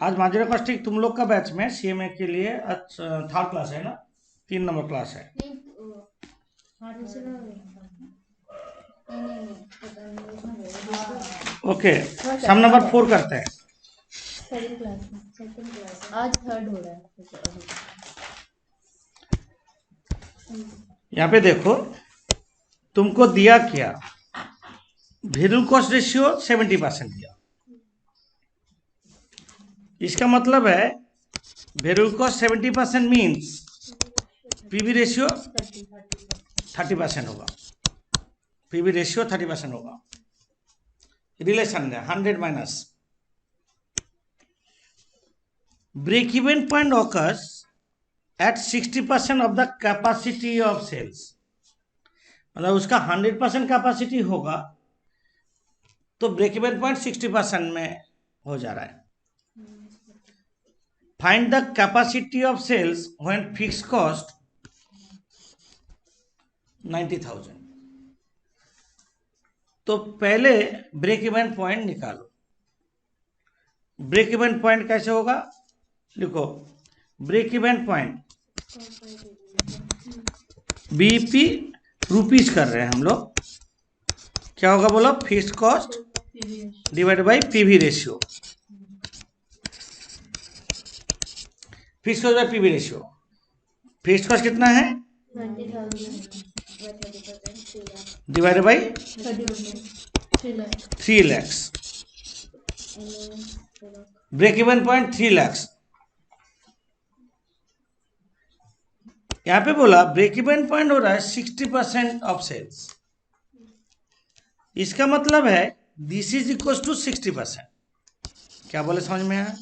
आज marginal costing तुम लोग का बैच में सीएमए के लिए थर्ड क्लास है ना, 3 नंबर क्लास है। ओके, सम नंबर 4 करते हैं। सेकंड क्लास आज थर्ड हो रहा है। यहाँ पे देखो, तुमको दिया क्या, वेरिएबल कॉस्ट रेशियो 70% दिया। इसका मतलब है variable cost 70% means PV ratio 30% होगा। पीवी रेशियो 30% होगा। रिलेशन है 100 minus break even point occurs at 60% of the capacity of sales. मतलब उसका 100% कैपेसिटी होगा तो ब्रेक इवन पॉइंट 60% में हो जा रहा है। Find the capacity of sales when fix cost 90,000। तो पहले ब्रेक इवन पॉइंट निकालो। ब्रेक इवन पॉइंट कैसे होगा, लिखो break even point BP rupees कर रहे हैं हम लोग, क्या होगा बोलो, fixed cost divide by PV ratio. Fixed cost by PV ratio. Fixed cost कितना है, 20,000 divide by 3 lakhs। Break even point 3 lakhs। यहां पे बोला ब्रेक इवन पॉइंट हो रहा है 60% ऑफ सेल्स। इसका मतलब है दिस इज इक्वल टू 60%। क्या बोले, समझ में आया?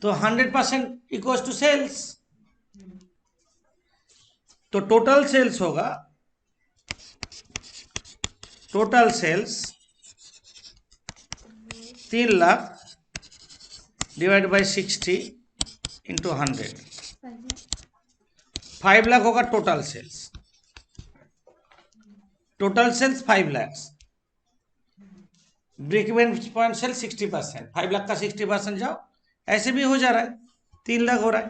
तो 100% इक्वल टू सेल्स। तो टोटल सेल्स होगा, total sales 3 lakh divide by 60 into 100, 5 lakh होगा total sales. Total sales 5 lakhs। Break even point sale 60%, 5 lakh का 60% जाओ, ऐसे भी हो जा रहा है, 3 लाख हो रहा है।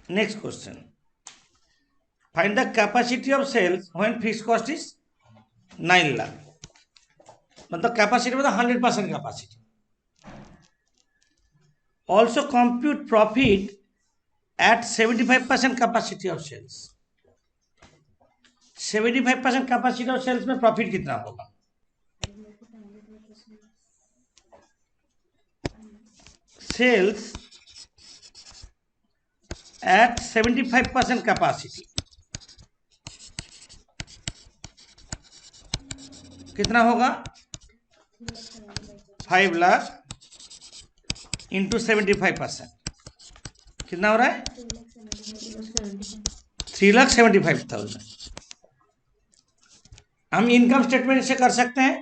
Next question, find the capacity of sales when fixed cost is 9 lakh. मतलब कैपेसिटी मतलब 100% capacity. Also compute profit at 75% capacity of sales. 75% capacity of sales में प्रॉफिट कितना होगा, सेल्स एट 75% कैपेसिटी कितना होगा, 5 लाख इंटू 75%, कितना हो रहा है, 3,75,000। हम इनकम स्टेटमेंट से कर सकते हैं।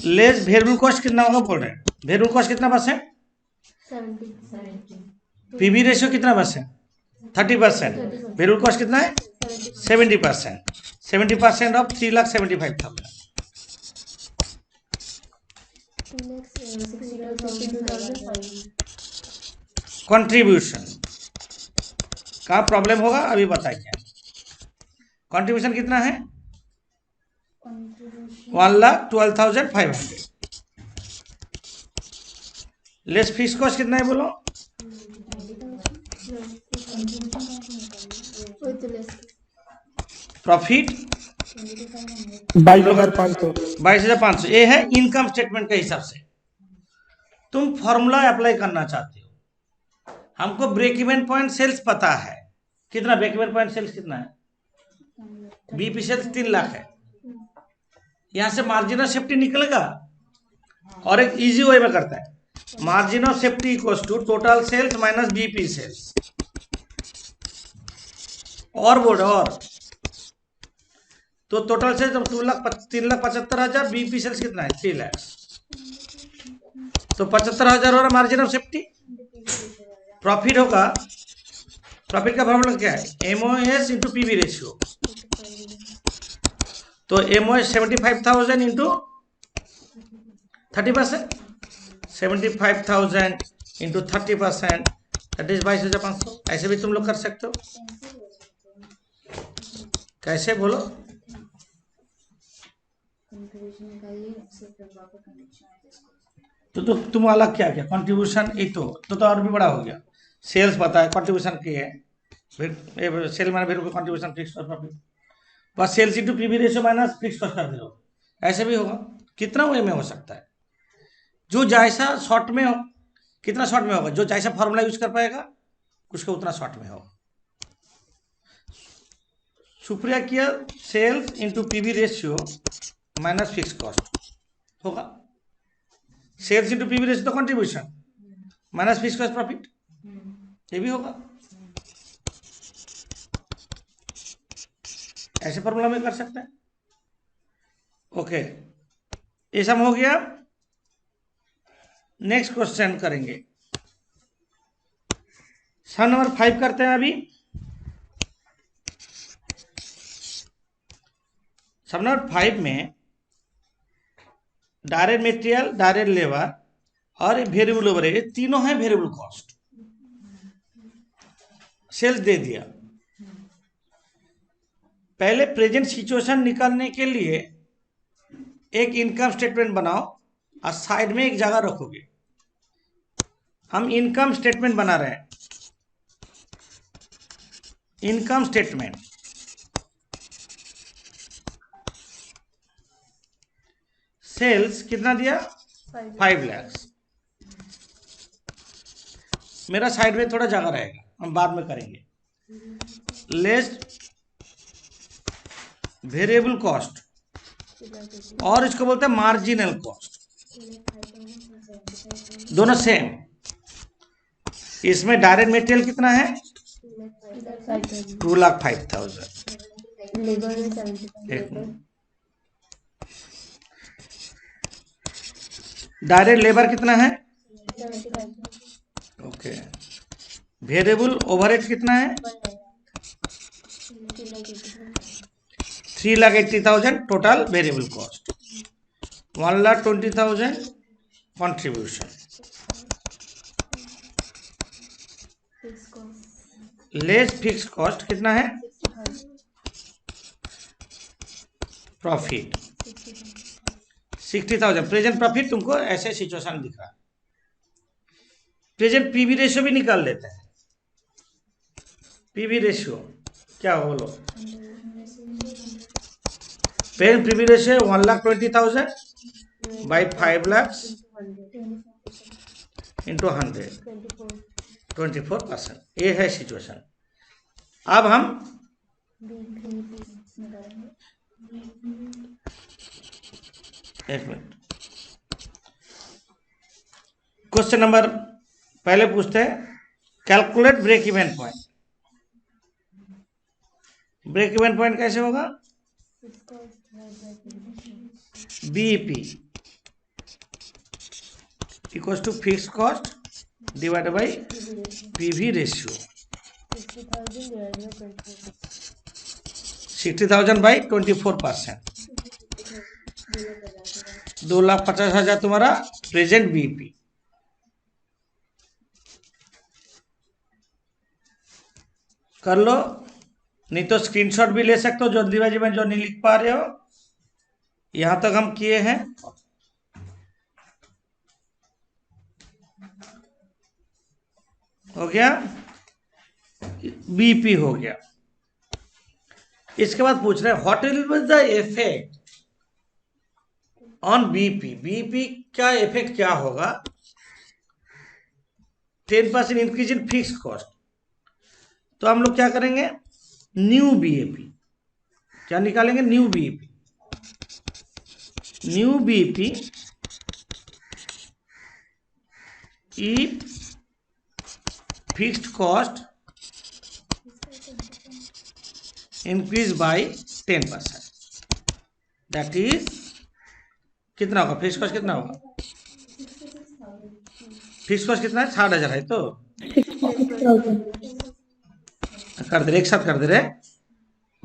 लेस वेरिएबल कॉस्ट कितना होगा बोल रहे हैं, वेरिएबल कॉस्ट कितना परसेंट, 70 पीवी रेशियो कितना परसेंट, 30%। वेरिएबल कॉस्ट कितना है, 70%। 70% ऑफ 3,75,000। कंट्रीब्यूशन का प्रॉब्लम होगा, अभी बताइए। कंट्रीब्यूशन कितना है, 1,12,500। लेस फिक्स कॉस्ट कितना है बोलो, प्रॉफिट 22,500। ये है इनकम स्टेटमेंट के हिसाब से। तुम फॉर्मूला अप्लाई करना चाहते हो, हमको ब्रेक इवन पॉइंट सेल्स पता है, कितना ब्रेक इवन पॉइंट सेल्स कितना है, बीपी सेल्स 3 लाख है। यहां से मार्जिन ऑफ सेफ्टी निकलेगा और एक इजी वे में करता है, margin of safety equals to total sales minus BP sales. और बोर्ड और तो टोटल सेल्स 3,75,000, बीपी सेल्स कितना है, 3 लाख। तो 75,000 हो रहा मार्जिन ऑफ सेफ्टी। प्रॉफिट होगा, प्रॉफिट का फॉर्मूला क्या है, एमओएस इंटू पीवी रेशियो। तो MO 75,000 into 30%, 75,000 into 30%, that is 22,500। ऐसे भी तुम लोग कर सकते हो। कैसे बोलो? तो तुम अलग क्या क्या कंट्रीब्यूशन, एक तो और भी बड़ा हो गया। सेल्स पता है, कंट्रीब्यूशन की है, फिर सेल मैंने फिर कंट्रीब्यूशन फिक्स और प्रॉफिट, बस sales into PV ratio minus fix cost कर दो। ऐसे भी होगा। कितना वे में हो सकता है, जो जैसा शॉर्ट में हो, कितना शॉर्ट में होगा, जो जैसा फॉर्मूला यूज कर पाएगा उसका उतना शॉर्ट में होगा। सुप्रिया किया sales into PV ratio minus fix cost होगा। सेल्स इंटू पीवी रेशियो तो contribution minus fix cost profit, ये भी होगा। ऐसे फॉर्मूला में कर सकते हैं। ओके, ये सब हो गया। नेक्स्ट क्वेश्चन करेंगे, सम नंबर 5 करते हैं अभी। सम नंबर 5 में डायरेक्ट मटेरियल, डायरेक्ट लेबर और वेरिएबल ओवरहेड, तीनों है वेरिएबल कॉस्ट। सेल्स दे दिया। पहले प्रेजेंट सिचुएशन निकालने के लिए एक इनकम स्टेटमेंट बनाओ और साइड में एक जगह रखोगे। हम इनकम स्टेटमेंट बना रहे हैं। इनकम स्टेटमेंट, सेल्स कितना दिया? 5 लाख। मेरा साइड में थोड़ा जगह रहेगा, हम बाद में करेंगे। लेस वेरिएबल कॉस्ट, और इसको बोलते हैं मार्जिनल कॉस्ट, दोनों सेम। इसमें डायरेक्ट मटेरियल कितना है? 2,05,000। लेबर में 75,000। डायरेक्ट लेबर कितना है? 75,000। ओके। वेरिएबल ओवरहेड कितना है? 3,80,000 total variable cost, 1,20,000 contribution, less fix cost कितना है? प्रॉफिट 60,000। प्रेजेंट प्रॉफिट तुमको ऐसे सिचुएशन दिख रहा है। प्रेजेंट पीवी रेशियो भी निकाल लेते हैं। पीवी रेशियो क्या हो बोलो? Present PV ratio 1,20,000 by 5 lakh into 100, 24%। ये है सिचुएशन। अब हम एक मिनट, क्वेश्चन नंबर पहले पूछते हैं, calculate break even point. Break even point कैसे होगा? BEP equals to fix cost divided by PV ratio. 60,000 by 24%, 2,50,000 तुम्हारा प्रेजेंट बीईपी। कर लो, नहीं तो स्क्रीनशॉट भी ले सकते हो जल्दीबाजी में जो नहीं लिख पा रहे हो। यहां तक हम किए हैं। हो गया, बीपी हो गया। इसके बाद पूछ रहे हैं what will be the effect on BP. BP क्या इफेक्ट क्या होगा? 10% इंक्रीज इन फिक्स कॉस्ट। तो हम लोग क्या करेंगे? न्यू बीएपी, क्या निकालेंगे? New BAP. New BAP if fixed cost increase by 10%, that is कितना होगा? फिक्स कॉस्ट कितना होगा? फिक्स कॉस्ट कितना है? 60,000 है। तो कर दे रहे, एक साथ कर दे रहे।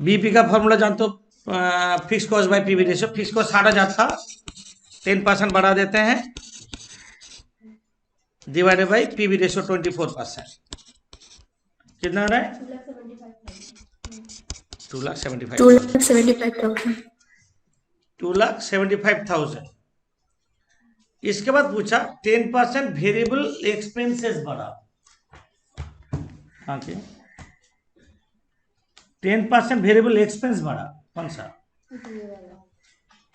बीपी का फॉर्मूला जानते हो? Fix cost by PV ratio, fix cost 60,000 था, 10% बढ़ा देते हैं, डिवाइडेड बाई पीवी रेशियो 24%, कितना आ रहा है? 2,75,000। 2,75,000। इसके बाद पूछा 10% वेरिएबल एक्सपेंसेस बढ़ा, हाँ 10% वेरिएबल एक्सपेंस बढ़ा, कौन सा? ये वाला।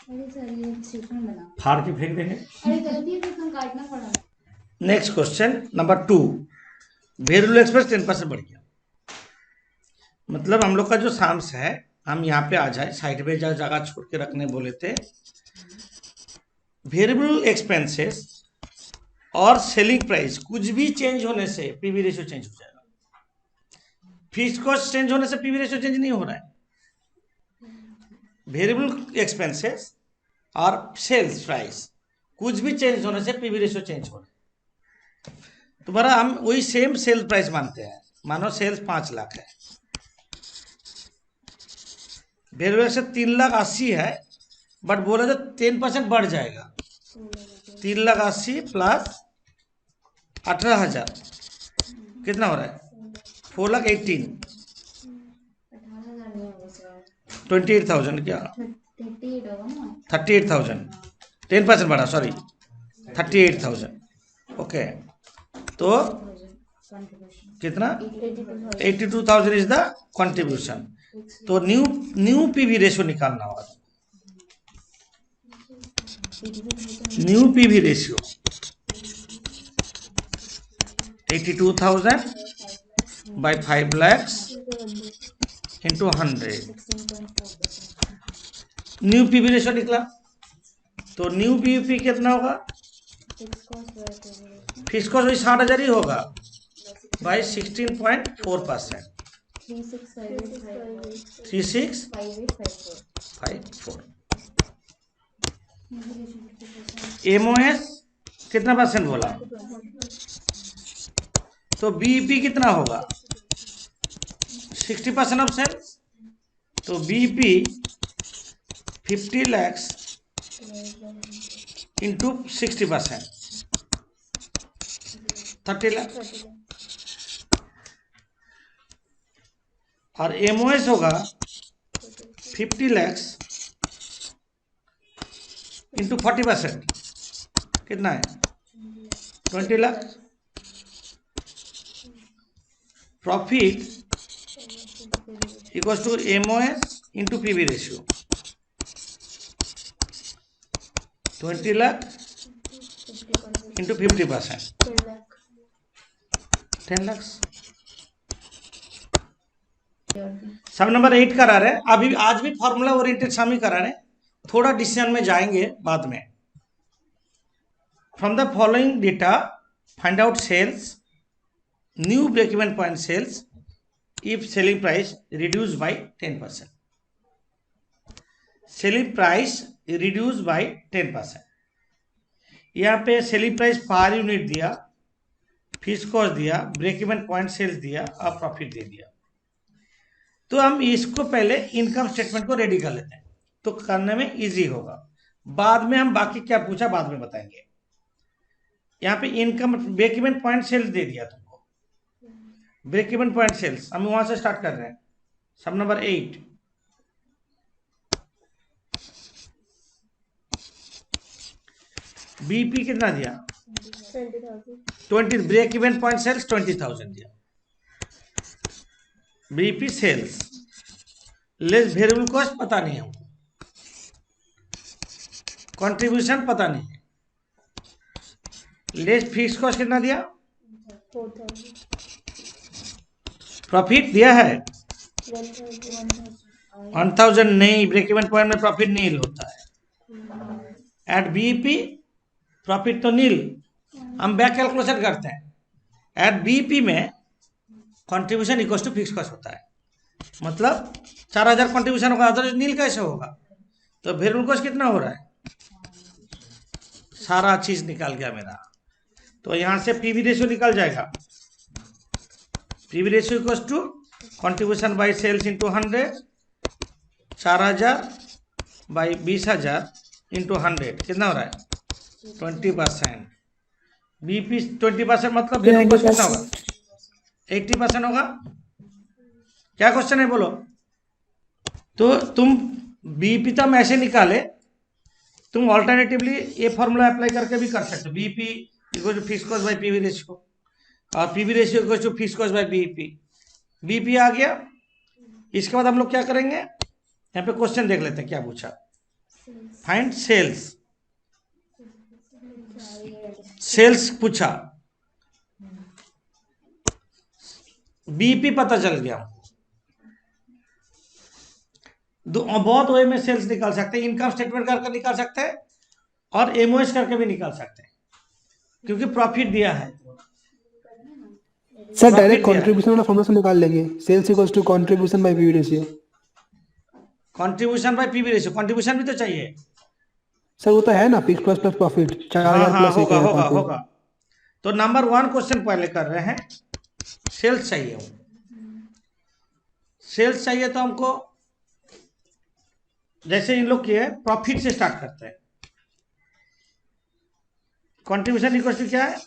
अरे सर ये स्टेटमेंट बना। फाड़ के फेंक देंगे। अरे गलती से इसमें काटना पड़ा। Next question number 2, variable expense 10% बढ़ गया, मतलब हम लोग का जो साम्स है, हम यहाँ पे आ जाए, साइड में जगह छोड़ के रखने बोले थे, वेरिएबल एक्सपेंसेस और सेलिंग प्राइस कुछ भी चेंज होने से पीवी रेशियो चेंज हो जाएगा, फिक्स कॉस्ट चेंज होने से पीवी रेशियो चेंज नहीं हो रहा है, वेरिएबल एक्सपेंसेस और सेल्स प्राइस कुछ भी चेंज होने से पीवी रेशियो चेंज हो रहा है। तुम्हारा हम वही सेम सेल्स प्राइस मानते हैं, मानो सेल्स 5 लाख है, वेरिएबल से 3,80,000 है, बट बोले तो 10% बढ़ जाएगा, 3,80,000 प्लस 18,000 कितना हो रहा है? 4,18,000, 18,000 नहीं होगा सर। 28,000 क्या? 38 होगा ना। 38,000, 10% बढ़ा, सॉरी 38,000। ओके, तो कंट्रीब्यूशन कितना? 82,000। 82,000 इज द कंट्रीब्यूशन। तो न्यू पीवी रेशियो निकालना होगा, new PV ratio 82,000 by 5 lakhs into 100, 16.4%। New PV ratio निकला। तो न्यू पीवी कितना होगा? Fix cost by contribution fix cost वही 60,000 ही होगा बाई 16.4%, 365854। 3654। एमओएस कितना परसेंट बोला? तो बीईपी कितना होगा? 60% ऑफ सेल्स, तो बीईपी 50 lakhs इंटू 60%, 30 लाख, और एमओएस होगा 50 lakhs इंटू 40%, कितना है? 20 lakh. Profit equals to MOS into PV ratio, 20 lakh into 50%, 10 lakhs। सब नंबर 8 करा रहे हैं, अभी आज भी फॉर्मूला ओरिएंटेड सम ही करा रहे हैं, थोड़ा डिसीजन में जाएंगे बाद में। From the following data find out sales, new break even point sales if selling price reduce by 10%, selling price reduce by 10%। यहाँ पे सेलिंग प्राइस पर यूनिट दिया, फिक्स कॉस्ट दिया, ब्रेक इवन पॉइंट सेल्स दिया और profit दे दिया। तो हम इसको पहले इनकम स्टेटमेंट को रेडी कर लेते हैं, तो करने में इजी होगा, बाद में हम बाकी क्या पूछा बाद में बताएंगे। यहाँ पे income break even point sales दे दिया तुमको, ब्रेक इवन पॉइंट सेल्स, हम वहां से स्टार्ट कर रहे हैं। सब नंबर 8, बीपी कितना दिया? 20, ब्रेक इवन पॉइंट सेल्स 20,000 दिया, BP sales less variable cost पता नहीं हमको, कंट्रीब्यूशन पता नहीं है, लेस फिक्स कॉस्ट कितना दिया? प्रॉफिट दिया है 1,000 नहीं, ब्रेक इवन पॉइंट में प्रॉफिट नील होता है। एट बीईपी प्रॉफिट तो नील, हम बैक कैलकुलेशन करते हैं, एट बीईपी में contribution equal to fix cost होता है, मतलब 4,000 कंट्रीब्यूशन होगा, अदरवाइज नील कैसे होगा? तो वेरिएबल कॉस्ट कितना हो रहा है? सारा चीज निकाल गया मेरा, तो यहां से पीवी रेशियो निकल जाएगा, PV ratio equal to contribution by sales into 100, 4,000 by 20,000 into 100 कितना हो रहा है 20%। बीपी 20% मतलब वेरिएबल कॉस्ट कितना होगा 80% होगा। क्या क्वेश्चन है बोलो। तो तुम बीपी तो हम ऐसे निकाले, तुम ऑल्टरनेटिवली ये फॉर्मूला अप्लाई करके भी कर सकते हो। BP equal to fix cost by PV ratio और PV ratio equal to fix cost by BP. BP आ गया। इसके बाद हम लोग क्या करेंगे, यहाँ पे क्वेश्चन देख लेते हैं क्या पूछा। फाइंड सेल्स, सेल्स पूछा, बीपी पता चल गया। बहुत वे में सेल्स निकाल सकते हैं, इनकम स्टेटमेंट करके निकाल सकते हैं और एमओएस करके भी निकाल सकते हैं क्योंकि प्रॉफिट दिया है। सर डायरेक्ट कंट्रीब्यूशन वाला फॉर्मूला से निकाल लेंगे, sales equals to contribution by PV ratio. Contribution by PV ratio, contribution भी तो चाहिए सर, वो तो है ना फिक्स कॉस्ट प्लस प्रॉफिट 4,000 हाँ प्लस होगा 1,000 होगा प्रॉफिट। होगा। तो नंबर 1 क्वेश्चन पहले कर रहे हैं, सेल्स चाहिए। सेल्स चाहिए तो हमको जैसे इन लोग किए प्रॉफिट से स्टार्ट करते हैं। कंट्रीब्यूशन इक्वल टू क्या है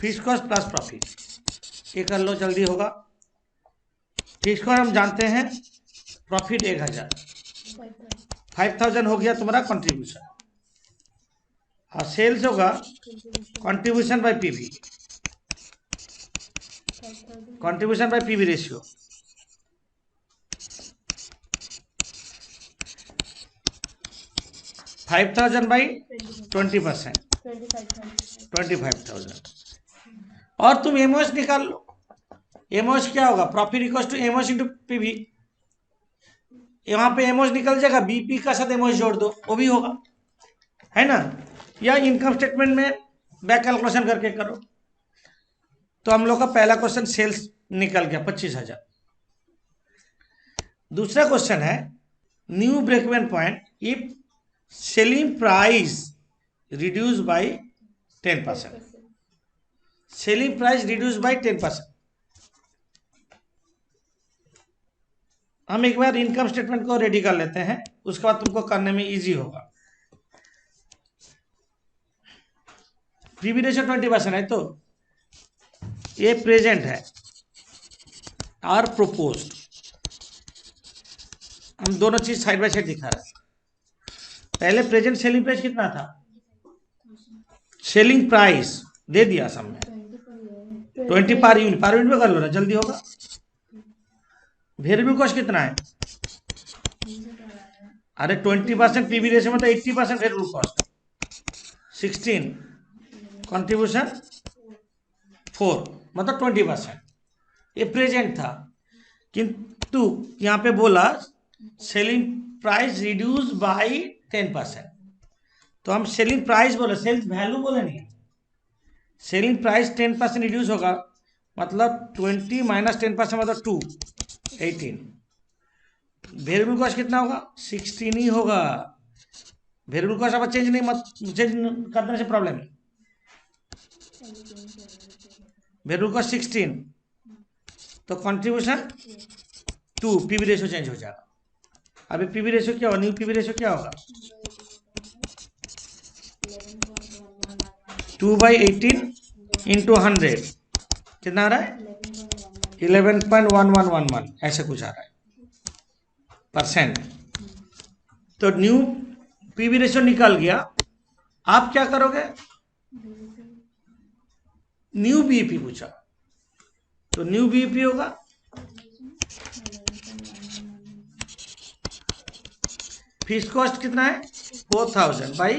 फिक्स कॉस्ट प्लस प्रॉफिट। ये कर लो जल्दी होगा। फिक्स कॉस्ट हम जानते हैं प्रॉफिट 1,000, 5,000 हो गया तुम्हारा कंट्रीब्यूशन और सेल्स होगा contribution by PV, contribution by PV ratio. $5,000 by 20%, 25,000। और तुम एमओएस निकाल लो। एमओएस क्या होगा profit equal to MOS into PV. यहाँ पे एमओएस निकल जाएगा, बीपी का साथ एमओएस जोड़ दो वो भी होगा, है ना। या इनकम स्टेटमेंट में बैक कैलकुलेशन करके करो। तो हम लोग का पहला क्वेश्चन सेल्स निकल गया 25,000। दूसरा क्वेश्चन है new break even point if selling price reduce by 10%। Selling price reduce by 10%। हम एक बार इनकम स्टेटमेंट को रेडी कर लेते हैं, उसके बाद तुमको करने में इजी होगा। पीवी रेशियो 20% है तो ये प्रेजेंट है और प्रोपोज्ड। हम दोनों चीज साइड बाय साइड दिखा रहे हैं। पहले प्रेजेंट सेलिंग प्राइस कितना था, सेलिंग प्राइस दे दिया सब में 20 पर यूनिट में कर लो ना जल्दी होगा। वेरिएबल कॉस्ट कितना है, अरे 20% पीवी रेशियो में तो 80% वेरिएबल कॉस्ट, 16 कंट्रीब्यूशन 4 मतलब 20%। ये प्रेजेंट था, किंतु यहाँ पे बोला सेलिंग प्राइस रिड्यूस बाय 10%। तो हम सेलिंग प्राइस बोले, सेल्स वैल्यू बोले नहीं। सेलिंग प्राइस 10% रिड्यूस होगा मतलब 20 माइनस 10% मतलब 2, 18। वेरिएबल कॉस्ट कितना होगा 16 ही होगा। वेरिएबल कॉस्ट अब चेंज नहीं मत चेंज करने से प्रॉब्लम है। वेरिएबल कॉस्ट 16 तो कंट्रीब्यूशन 2, पीवी रेशियो चेंज हो जाएगा। अभी पीवी रेशियो क्या होगा, न्यू पीवी रेशियो क्या होगा 2/18 इंटू 100 कितना आ रहा है 11.1111 ऐसे कुछ आ रहा है परसेंट। तो न्यू पीवी रेशियो निकल गया। आप क्या करोगे, न्यू बीईपी पूछा तो न्यू बीईपी होगा फिक्स कॉस्ट कितना है 4,000 बाई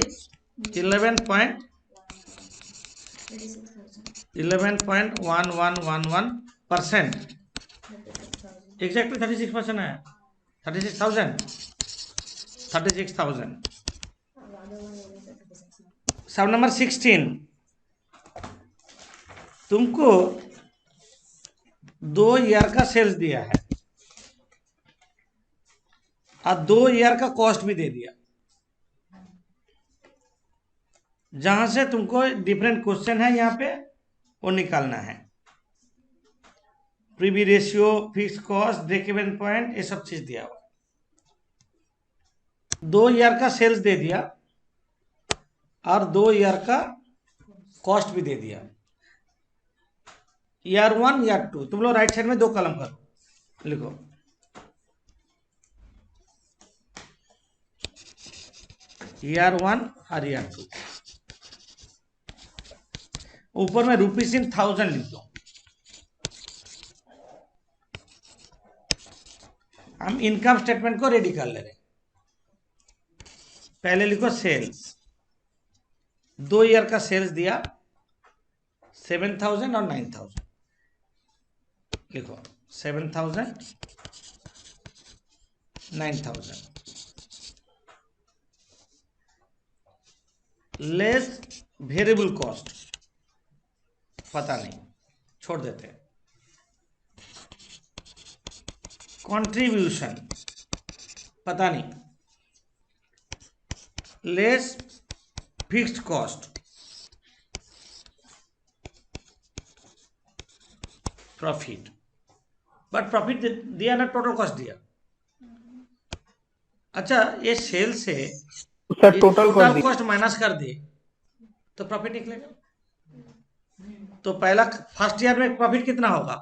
11.1111%। एग्जैक्टली 36% है, 36,000। सब नंबर 16 तुमको 2 ईयर का सेल्स दिया है और 2 ईयर का कॉस्ट भी दे दिया, जहां से तुमको डिफरेंट क्वेश्चन है यहाँ पे वो निकालना है। PV ratio, fix cost, break even point, ये सब चीज दिया हुआ। 2 ईयर का सेल्स दे दिया और 2 ईयर का कॉस्ट भी दे दिया। ईयर 1 ईयर 2, तुम लोग राइट साइड में 2 कॉलम करो, लिखो ईयर 1 और ईयर 2। ऊपर में रुपीस इन 1000 लिख दो। हम इनकम स्टेटमेंट को रेडी कर ले रहे। पहले लिखो सेल्स, 2 ईयर का सेल्स दिया 7000 और 9000। लिखो 7000 9000 लेस वेरिएबल कॉस्ट, पता नहीं, छोड़ देते हैं। कंट्रीब्यूशन पता नहीं, less fixed cost, profit, but profit दिया ना, टोटल कॉस्ट दिया। अच्छा, ये सेल से उसका टोटल कॉस्ट माइनस कर दे तो प्रॉफिट निकलेगा। तो पहला फर्स्ट ईयर में प्रॉफिट कितना होगा?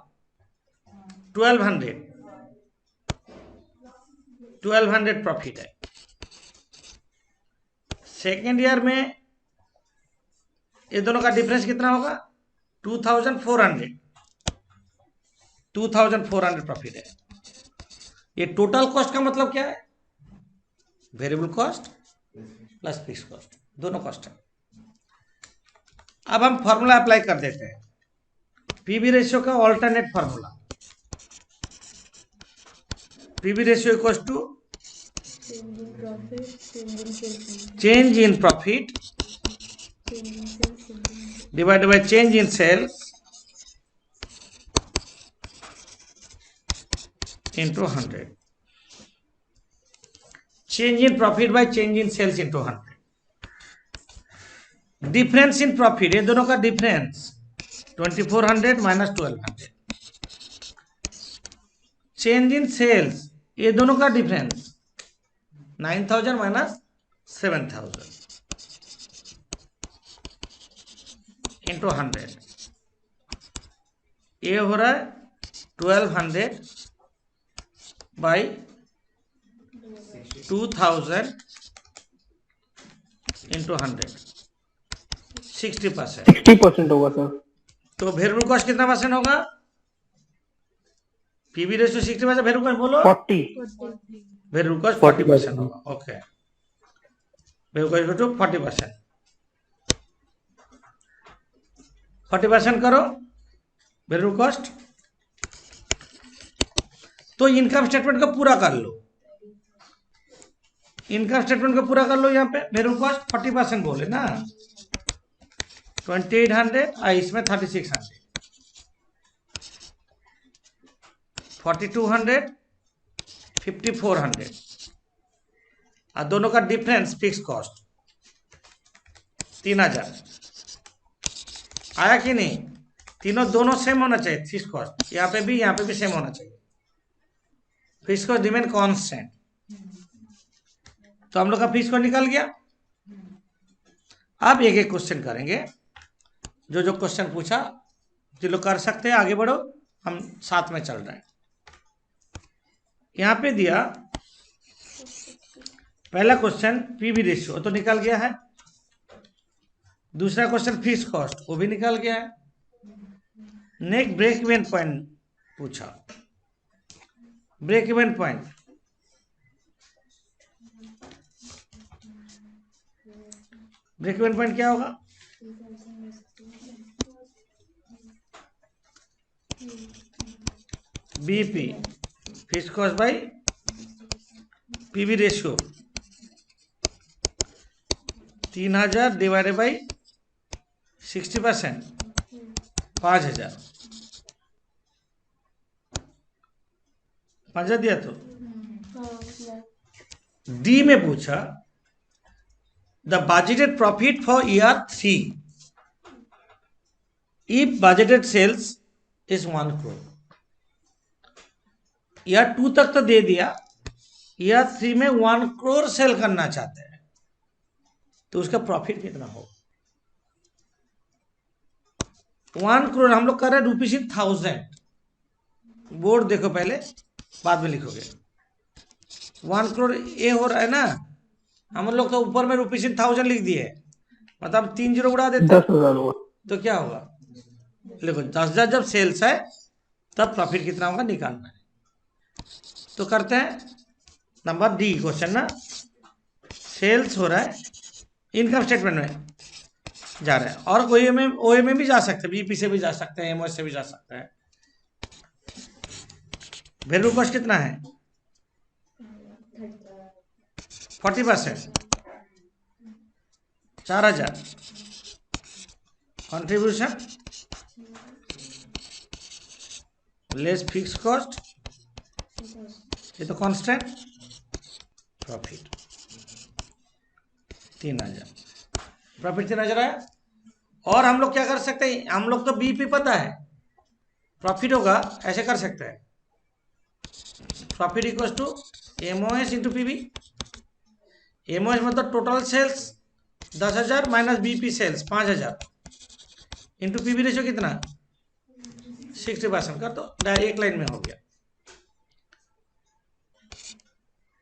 1200 प्रॉफिट है। सेकेंड ईयर में ये दोनों का डिफरेंस कितना होगा? 2400 प्रॉफिट है। ये टोटल कॉस्ट का मतलब क्या है? Variable cost plus fix cost, दोनों कॉस्ट है। अब हम फॉर्मूला अप्लाई कर देते हैं, पीवी रेशियो का alternate formula. PV ratio equals to change in profit divided by change in sales into 100. Change in profit by change in sales into 100. Difference in profit, ये दोनों का difference 2400 minus 1200। Change in sales, ये दोनों का difference 9000 minus 7000 into 100। ये हो रहा है 1200 बाई 2000 इंटू 100, 60%। 60% होगा सर। तो वेरिएबल कॉस्ट कितना परसेंट होगा? पीवी रेशियो 60%, वेरिएबल कॉस्ट बोलो 40। वेरिएबल कॉस्ट 40% होगा। Okay, variable cost 40%। 40% करो वेरिएबल कॉस्ट। तो इनकम स्टेटमेंट को पूरा कर लो, इनकम स्टेटमेंट को पूरा कर लो। यहाँ पे वेरिएबल कॉस्ट 40% बोले ना, 2800 और इसमें 3600, 4200 5400 और दोनों का डिफरेंस फिक्स कॉस्ट 3000 आया कि नहीं? दोनों सेम होना चाहिए। फिक्स कॉस्ट यहाँ पे भी सेम होना चाहिए। Fix cost remain constant. तो हम लोग का फिक्स कॉस्ट निकल गया। अब एक एक क्वेश्चन करेंगे, जो क्वेश्चन पूछा जो लोग कर सकते हैं आगे बढ़ो, हम साथ में चल रहे हैं। यहाँ पे दिया पहला क्वेश्चन पीवी रेशियो तो निकल गया है। दूसरा क्वेश्चन फिक्स कॉस्ट, वो भी निकल गया है। नेक्स्ट ब्रेक इवन पॉइंट पूछा। ब्रेक इवन पॉइंट क्या होगा? BP fix cost by PV ratio 3000 divided by 60%, 5000। 5000 दिया। तो डी में पूछा the budgeted profit for year 3 if budgeted sales is 1 crore। Year 2 तक तो दे दिया, ईयर 3 में 1 करोड़ सेल करना चाहते हैं तो उसका प्रॉफिट कितना हो? 1 करोड़ हम लोग कर रहे हैं रुपीज इन 1000। बोर्ड देखो पहले, बाद में लिखोगे। 1 करोड़ ये हो रहा है ना, हम लोग तो ऊपर में रुपीज इन 1000 लिख दिए, मतलब 3 जीरो उड़ा देते 10,000 हुआ। तो क्या होगा? देखो 10,000 जब सेल्स है तब प्रॉफिट कितना होगा निकालना है। तो करते हैं नंबर डी क्वेश्चन ना, सेल्स हो रहा है, इनकम स्टेटमेंट में जा रहा है, और ओए में भी जा सकते हैं, बीपी से भी जा सकते हैं, एमओएस से भी जा सकते हैं। वैल्यू कॉस्ट कितना है? 40%, 4,000। कंट्रीब्यूशन लेस फिक्स कॉस्ट, ये तो कांस्टेंट, प्रॉफिट 3,000, प्रॉफिट 3,000 आया। और हम लोग क्या कर सकते हैं, हम लोग तो बीपी पता है, प्रॉफिट होगा ऐसे कर सकते हैं, profit equal to MOS into PB. MOS मतलब total sales 10,000 minus BP sales 5,000 into PB ratio कितना 60% कर दो, एक लाइन में हो गया।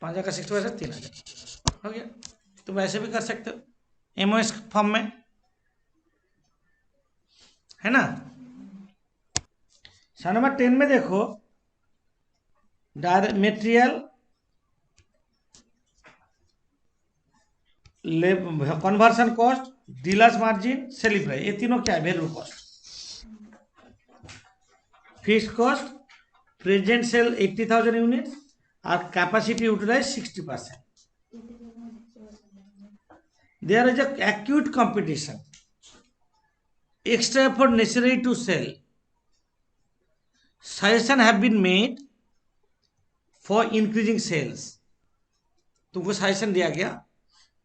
5,000 का 60% 3,000 हो गया। तुम ऐसे भी कर सकते हो एमओएस फॉर्म में, है ना। सवाल नंबर 10 में देखो, material, conversion cost, dealers margin, selling price, ये तीनों क्या है? Value cost. Fix cost, present sale 80,000 unit और capacity utilise 60%। There is a acute competition, extra effort necessary to sell, suggestion have been made for increasing sales। तुमको suggestion दिया गया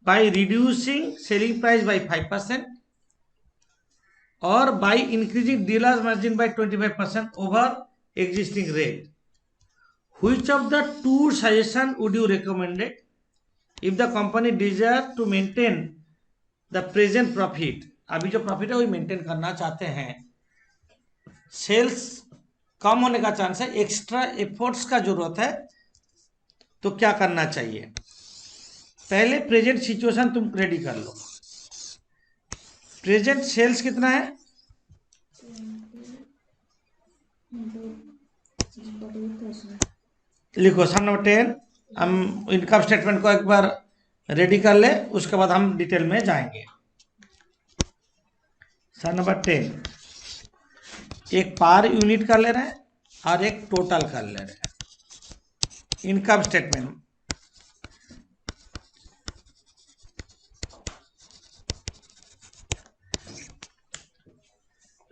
by reducing selling price by 5% or by increasing dealers margin by 25% over existing rate। Which of the two suggestion would you recommend if the company desire to maintain the present profit? अभी जो profit है वही maintain करना चाहते हैं, sales कम होने का chance है, एक्स्ट्रा एफर्ट्स का जरूरत है, तो क्या करना चाहिए? पहले प्रेजेंट सिचुएशन तुम रेडी कर लो। प्रेजेंट सेल्स कितना है? 48,000। लिखो सम नंबर 10। हम इनकम स्टेटमेंट को एक बार रेडी कर ले, उसके बाद हम डिटेल में जाएंगे। सम नंबर 10, एक पर यूनिट कर ले रहे हैं और एक टोटल कर ले रहे हैं। Income statement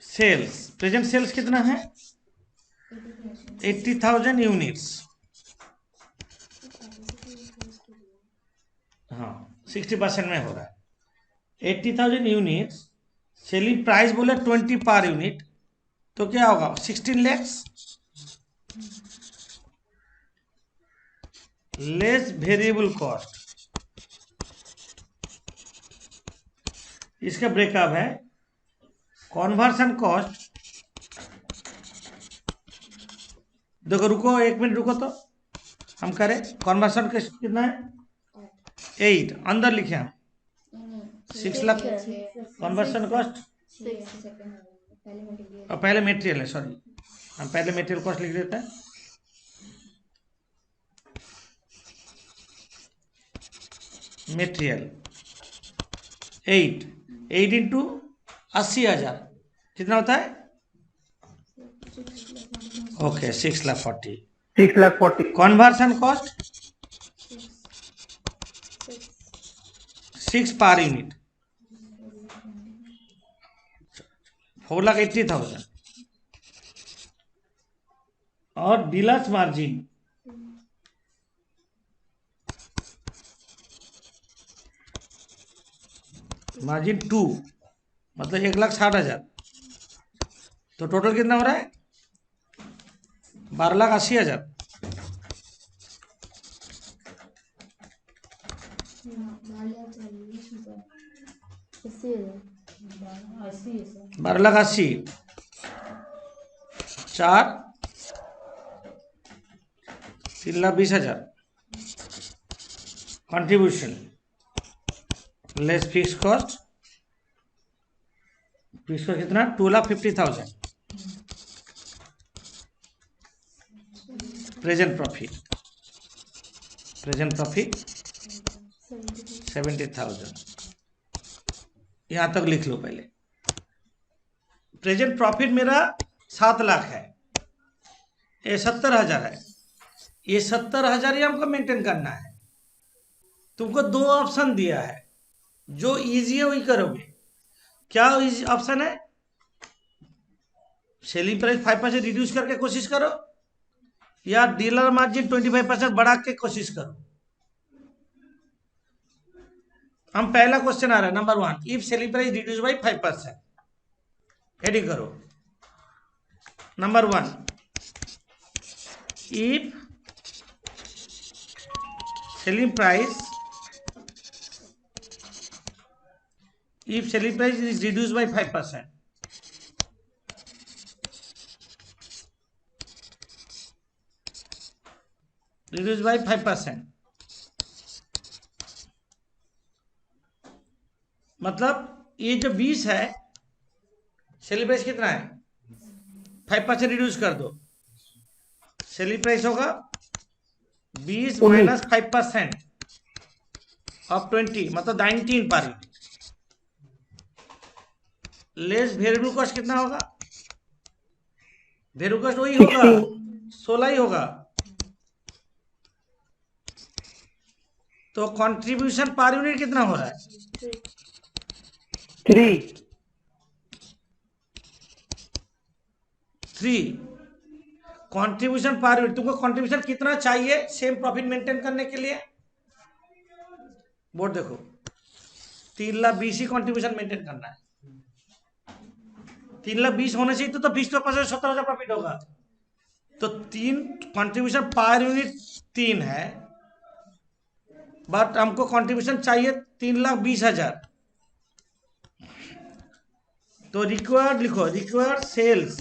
sales, present sales कितना है? 80,000 यूनिट्स, हाँ 60% में हो रहा है। 80,000 यूनिट्स, सेलिंग प्राइस बोले 20 पर यूनिट, तो क्या होगा 16 lakhs लेस वेरिएबल कॉस्ट। इसका ब्रेकअप है, कन्वर्सन कॉस्ट, देखो रुको 1 मिनट रुको, तो हम करें कन्वर्सन कॉस्ट कितना है 8, अंदर लिखे हम 6 लाख कन्वर्सन कॉस्ट, और पहले मेटेरियल है, सॉरी हम पहले मेटेरियल कॉस्ट लिख देते हैं। मेटेरियल 8 इंटू 80,000 कितना होता है? Okay 6,40,000। 6,40,000। Conversion cost 6 per unit 4,80,000, और डीलर्स मार्जिन मार्जिन 2 मतलब 1,60,000, तो टोटल कितना हो रहा है 12,80,000। बारह लाख अस्सी, चार 3,20,000 कंट्रीब्यूशन लेस फिक्स कॉस्ट कितना 2,50,000 प्रेजेंट प्रॉफिट 70,000। यहां तक लिख लो पहले। प्रेजेंट प्रॉफिट मेरा 7 लाख है, ये 70,000 है, ये 70,000 ही हमको मेंटेन करना है। तुमको 2 ऑप्शन दिया है, जो इजी है वही करोगे। क्या ऑप्शन है? सेलिंग प्राइस 5% रिड्यूस करके कोशिश करो, या डीलर मार्जिन 25% बढ़ा के कोशिश करो। हम पहला क्वेश्चन आ रहा है number 1, if selling price reduce by 5%। Heading करो number 1, if selling price is reduced by 5%, reduced by 5%, मतलब ये जो 20 है, सेलिंग प्राइस कितना है 5% रिड्यूस कर दो, सेलिंग प्राइस होगा 20 माइनस 5% ऑफ 20 मतलब 19 per unit, less variable cost कितना होगा? वेरिएबल कॉस्ट वही होगा 16 ही होगा। तो कंट्रीब्यूशन पर यूनिट कितना हो रहा है 3। कंट्रीब्यूशन पर यूनिट, तुमको कंट्रीब्यूशन कितना चाहिए सेम प्रॉफिट मेंटेन करने के लिए? बोर्ड देखो, 3,20,000 ही कंट्रीब्यूशन मेंटेन करना है। 3,20,000 होने चाहिए तो 20% 17,000 प्रॉफिट होगा। तो 3 कंट्रीब्यूशन पर यूनिट 3 है, बट हमको कंट्रीब्यूशन चाहिए 3,20,000। तो रिक्वायर्ड लिखो, required sales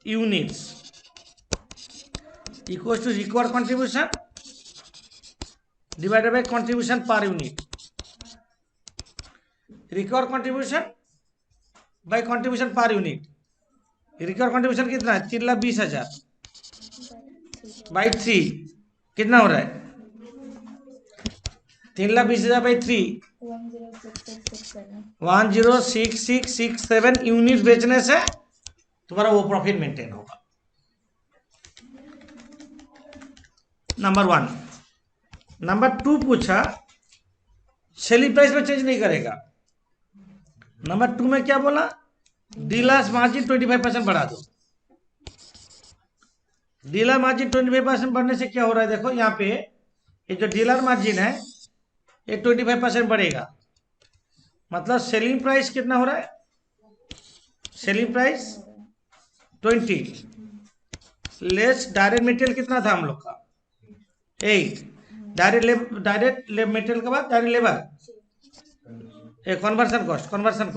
units equals to required contribution divided by contribution per unit. Required contribution by contribution per unit. Required contribution कितना है 3,20,000 by 3 कितना हो रहा है 3,20,000 by 3 106667 यूनिट बेचने से तुम्हारा वो प्रॉफिट मेंटेन होगा। नंबर 1। नंबर 2 पूछा सेलिंग प्राइस में चेंज नहीं करेगा। नंबर 2 में क्या बोला? डीलर्स मार्जिन 25% बढ़ा दो। डीलर मार्जिन 25% बढ़ने से क्या हो रहा है? देखो यहाँ पे ये जो डीलर मार्जिन है ये 25% बढ़ेगा, मतलब सेलिंग प्राइस कितना हो रहा है? Selling price 20 less direct material कितना था हम लोग का 8, डायरेक्ट मटेरियल के बाद direct labour, conversion cost conversion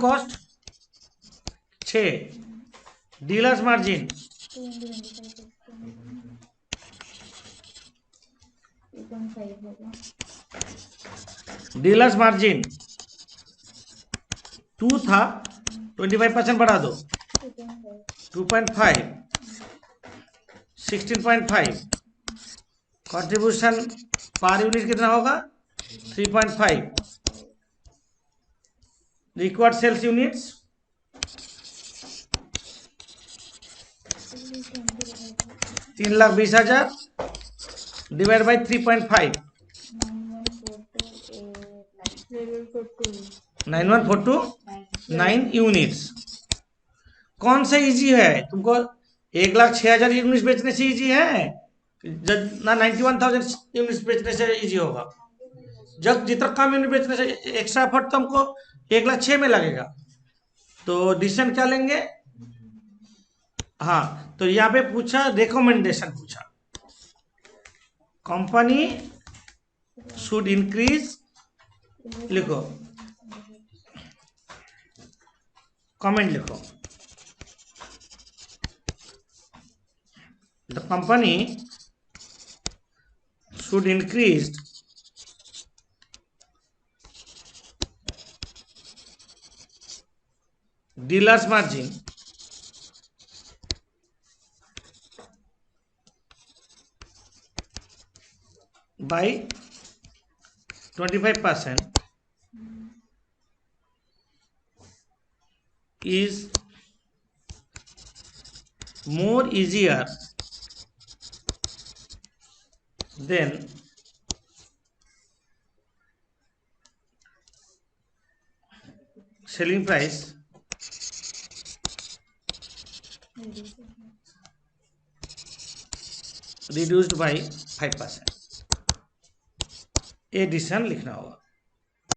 cost 6, dealers margin 2 था, 25% बढ़ा दो 2.5, 16.5, कंट्रीब्यूशन पर यूनिट कितना होगा 3.5, required sales units 3,20,000 divide by 3.5 9142 units. कौन सा इजी है? तुमको 1,06,000 यूनिट्स बेचने से इजी है ना 91,000 यूनिट्स बेचने से इजी होगा? जब जितना कम यूनिट बेचने से एक्स्ट्रा एफर्ट तो हमको 1,06,000 में लगेगा। तो डिसीजन क्या लेंगे? हाँ, तो यहाँ पे पूछा रिकमेंडेशन पूछा, कंपनी शुड इंक्रीज, लिखो कमेंट लिखो, the company should increase dealers margin by 25% is more easier than selling price reduced by 5%. ये डिसीजन लिखना होगा।